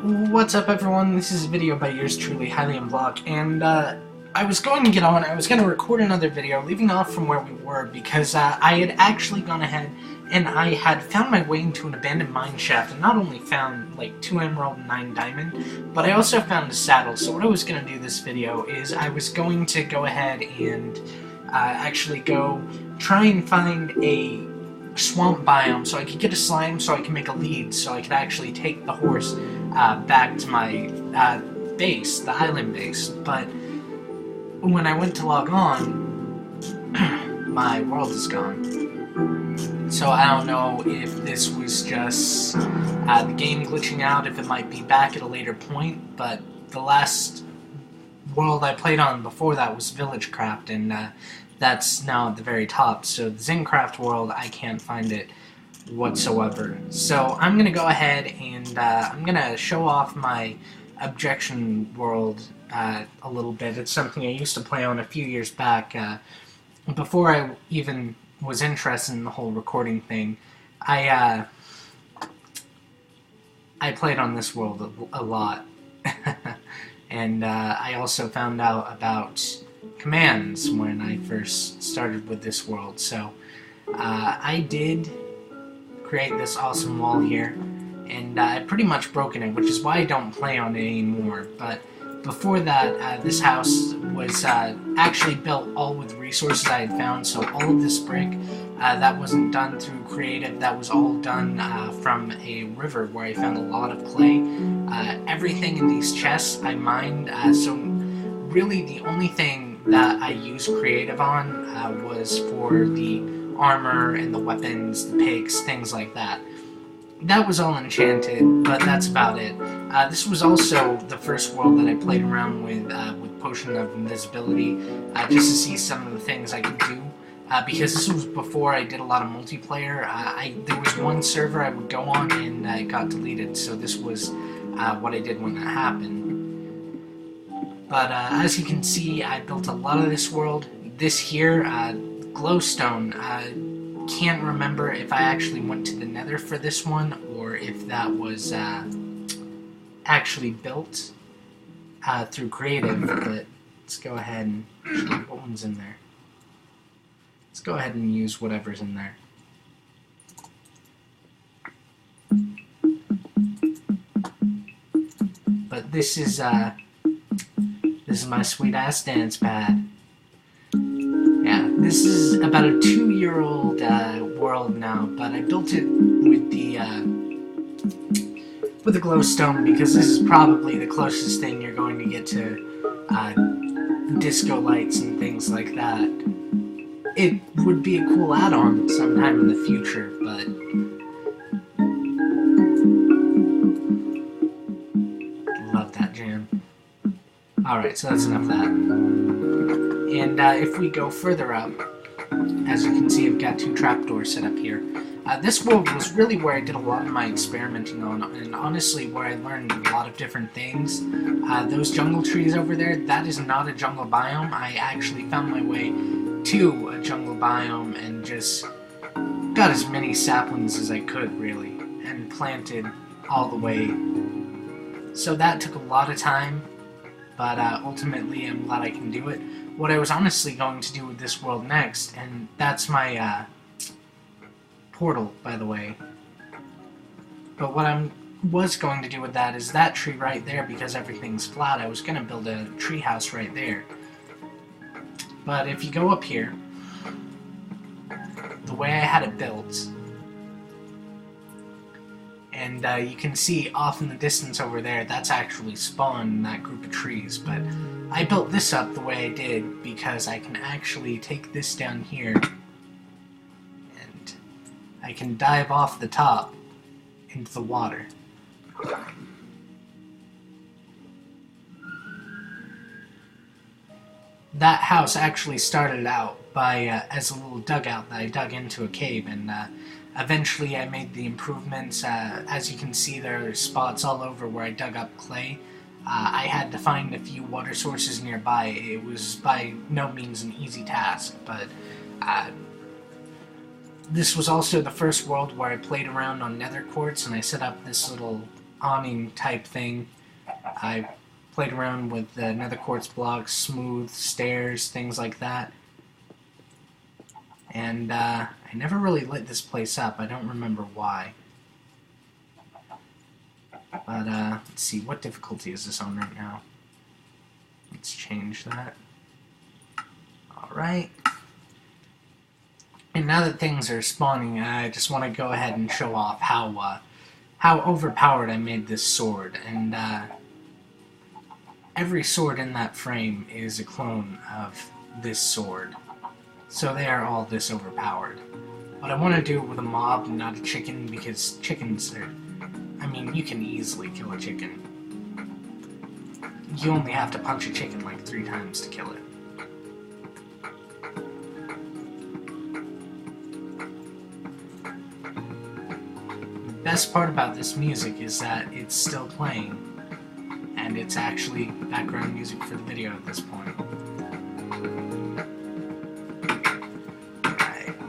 What's up, everyone? This is a video by yours truly, HylianBlock, and I was going to get on. I was going to record another video, leaving off from where we were, because I had actually gone ahead and I had found my way into an abandoned mine shaft, and not only found like 2 emerald and 9 diamond, but I also found a saddle. So what I was going to do this video is I was going to go ahead and actually go try and find a swamp biome so I could get a slime so I can make a lead so I could actually take the horse back to my base, the island base. But when I went to log on, my world is gone. So I don't know if this was just the game glitching out, if it might be back at a later point, but the last world I played on before that was VillageCraft, and that's now at the very top. So the ZenCraft world, I can't find it whatsoever. So I'm going to go ahead and I'm going to show off my Objection world a little bit. It's something I used to play on a few years back. Before I even was interested in the whole recording thing, I played on this world a lot. And I also found out about commands when I first started with this world. So I did create this awesome wall here, and I've pretty much broken it, which is why I don't play on it anymore. But before that, this house was actually built all with resources I had found. So all of this brick, that wasn't done through creative, that was all done from a river where I found a lot of clay. Everything in these chests I mined, so really the only thing that I used creative on was for the armor and the weapons, the picks, things like that. That was all enchanted, but that's about it. This was also the first world that I played around with Potion of Invisibility, just to see some of the things I could do. Because this was before I did a lot of multiplayer. There was one server I would go on and it got deleted, so this was what I did when that happened. But as you can see, I built a lot of this world. This here, glowstone, can't remember if I actually went to the nether for this one or if that was actually built through creative, but let's go ahead and what one's in there. Let's go ahead and use whatever's in there. But this is my sweet ass dance pad. Yeah, this is about a 2-year-old world now, but I built it with the glowstone because this is probably the closest thing you're going to get to disco lights and things like that. It would be a cool add-on sometime in the future, but love that jam. Alright, so that's enough of that. And if we go further up, as you can see, I've got 2 trapdoors set up here. This world was really where I did a lot of my experimenting on, and honestly where I learned a lot of different things. Those jungle trees over there, that is not a jungle biome. I actually found my way to a jungle biome and just got as many saplings as I could, really, and planted all the way. So that took a lot of time, but ultimately I'm glad I can do it. What I was honestly going to do with this world next, and that's my portal, by the way, but what I was going to do with that is that tree right there, because everything's flat. I was going to build a tree house right there. But if you go up here, the way I had it built, and you can see off in the distance over there, that's actually spawned in that group of trees. But I built this up the way I did because I can actually take this down here, and I can dive off the top into the water. That house actually started out by as a little dugout that I dug into a cave, and eventually I made the improvements. As you can see, there are spots all over where I dug up clay. I had to find a few water sources nearby. It was by no means an easy task, but This was also the first world where I played around on nether quartz, and I set up this little awning type thing. I played around with the nether quartz blocks, smooth stairs, things like that. And I never really lit this place up. I don't remember why. But let's see, what difficulty is this on right now? Let's change that. Alright. And now that things are spawning, I just want to go ahead and show off how overpowered I made this sword. And every sword in that frame is a clone of this sword. So they are all this overpowered. But I want to do it with a mob, not a chicken, because chickens are... I mean, you can easily kill a chicken. You only have to punch a chicken like 3 times to kill it. The best part about this music is that it's still playing, and it's actually background music for the video at this point.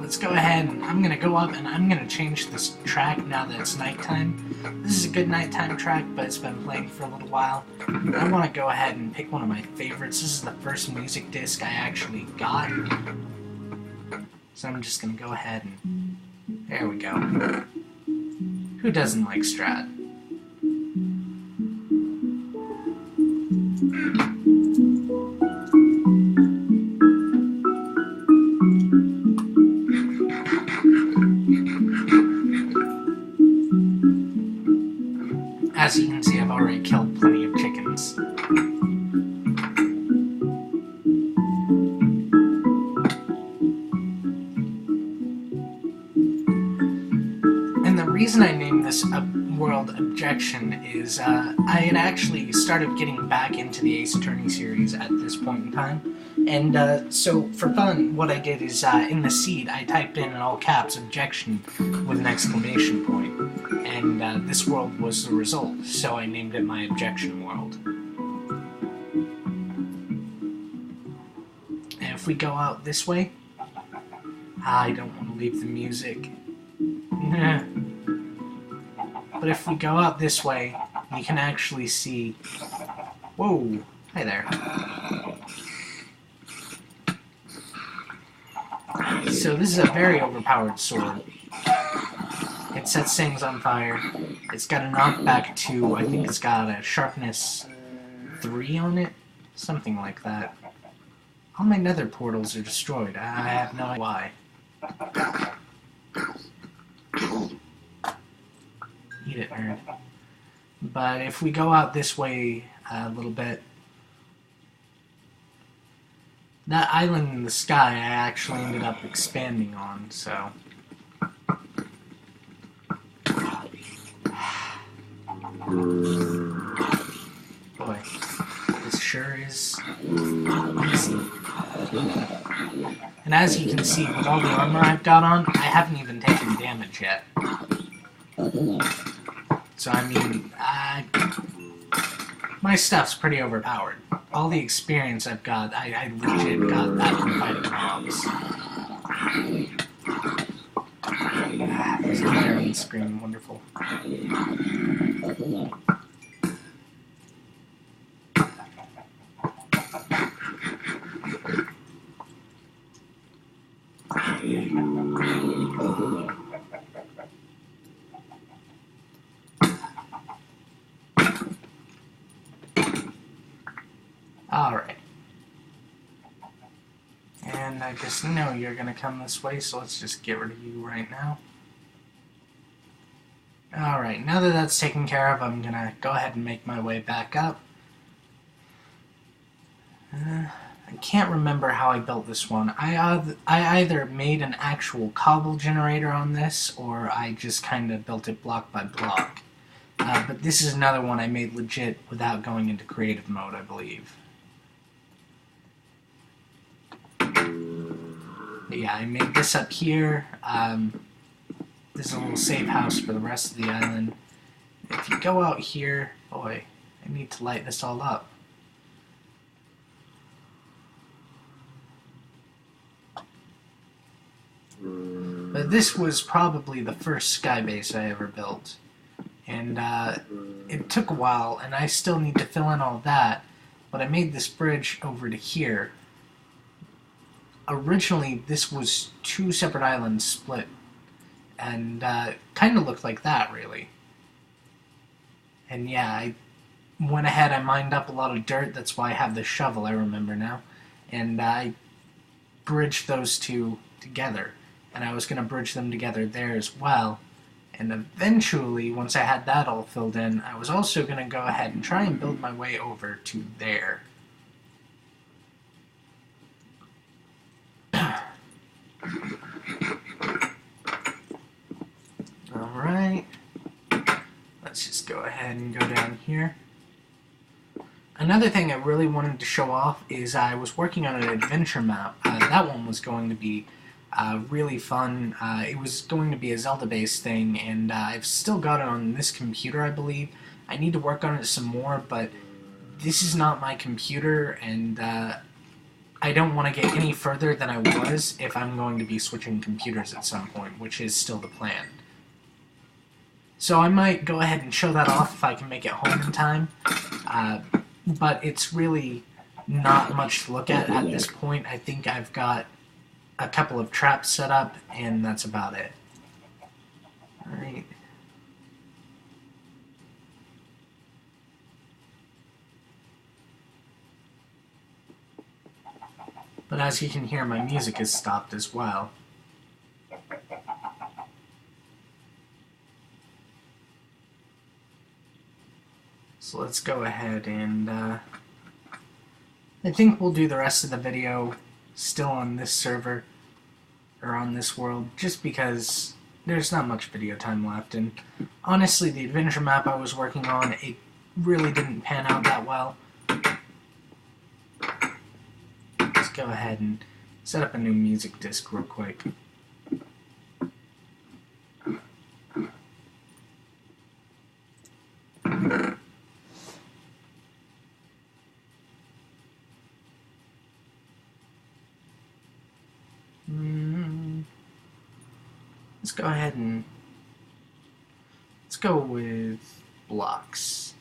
Let's go ahead, and I'm going to go up and I'm going to change this track now that it's nighttime. This is a good nighttime track, but it's been playing for a little while. I want to go ahead and pick one of my favorites. This is the first music disc I actually got. So I'm just going to go ahead and... There we go. Who doesn't like Strat? As you can see, I've already killed plenty of chickens. And the reason I named this world Objection is I had actually started getting back into the Ace Attorney series at this point in time. And so, for fun, what I did is, in the seed, I typed in all caps, Objection, with an exclamation point. And this world was the result, so I named it my Objection world. And if we go out this way... I don't want to leave the music. But if we go out this way, you can actually see... Whoa! Hi there. So this is a very overpowered sword. It sets things on fire. It's got a knockback 2. I think it's got a sharpness 3 on it. Something like that. All my nether portals are destroyed. I have no idea why. Eat it, nerd. But if we go out this way a little bit, that island in the sky I actually ended up expanding on, so... Boy, this sure is easy. And as you can see, with all the armor I've got on, I haven't even taken damage yet. So, I mean, my stuff's pretty overpowered. All the experience I've got, I legit got that from fighting mobs. There's a fire on the screen, wonderful. Alright. And I just know you're gonna come this way, so let's just get rid of you right now. Alright, now that that's taken care of, I'm gonna go ahead and make my way back up. I can't remember how I built this one. I either made an actual cobble generator on this, or I just kind of built it block by block. But this is another one I made legit without going into creative mode, I believe. But yeah, I made this up here. This is a little safe house for the rest of the island. If you go out here, boy, I need to light this all up. But this was probably the first sky base I ever built. And it took a while, and I still need to fill in all that, but I made this bridge over to here. Originally, this was 2 separate islands split, and kind of looked like that, really. And yeah, I went ahead, I mined up a lot of dirt, that's why I have this shovel, I remember now, and I bridged those 2 together, and I was going to bridge them together there as well, and eventually, once I had that all filled in, I was also going to go ahead and try and build my way over to there. Alright, let's just go ahead and go down here. Another thing I really wanted to show off is I was working on an adventure map. That one was going to be really fun. It was going to be a Zelda-based thing, and I've still got it on this computer, I believe. I need to work on it some more, but this is not my computer, and I don't want to get any further than I was if I'm going to be switching computers at some point, which is still the plan. So I might go ahead and show that off if I can make it home in time, but it's really not much to look at this point. I think I've got a couple of traps set up, and that's about it. Alright. But as you can hear, my music has stopped as well. So let's go ahead and I think we'll do the rest of the video still on this server, or on this world, just because there's not much video time left, and honestly the adventure map I was working on, it really didn't pan out that well. Let's go ahead and set up a new music disc real quick. Let's go ahead and let's go with blocks.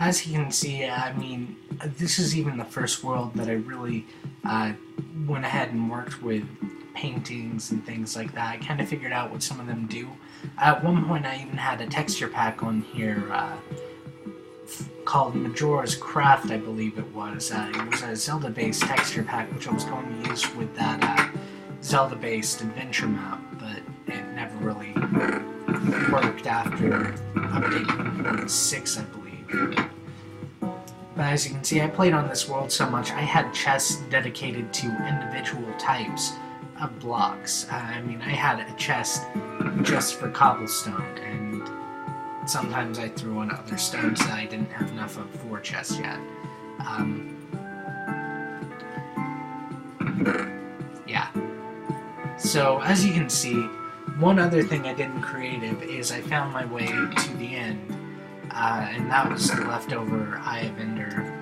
As you can see, I mean, this is even the first world that I really went ahead and worked with paintings and things like that. I kind of figured out what some of them do. At one point I even had a texture pack on here called Majora's Craft, I believe it was. It was a Zelda-based texture pack which I was going to use with that Zelda-based adventure map, but it never really worked after update 1.6, I believe. But as you can see, I played on this world so much, I had chests dedicated to individual types of blocks. I mean, I had a chest just for cobblestone, and sometimes I threw in other stones that I didn't have enough of for chests yet. Yeah. So, as you can see, one other thing I did in creative is I found my way to the end. And that was the leftover Eye of Ender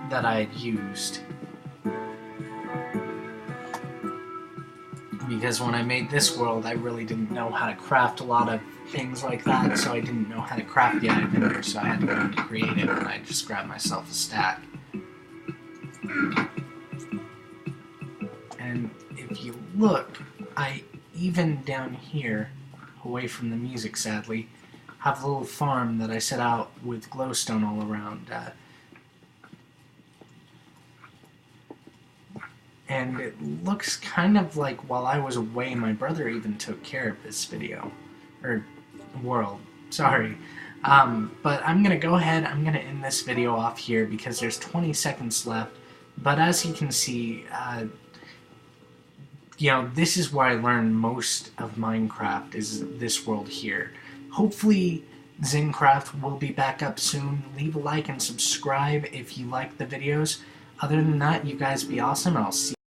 that I had used. Because when I made this world, I really didn't know how to craft a lot of things like that, so I didn't know how to craft the Eye of Ender, so I had to go into creative, and I just grabbed myself a stack. And if you look, I even down here, away from the music sadly, have a little farm that I set out with glowstone all around. And it looks kind of like while I was away, my brother even took care of this video. Or world, sorry. But I'm going to go ahead, I'm going to end this video off here because there's 20 seconds left. But as you can see, you know, this is where I learned most of Minecraft, is this world here. Hopefully ZenCraft will be back up soon. Leave a like and subscribe if you like the videos. Other than that, you guys be awesome, and I'll see you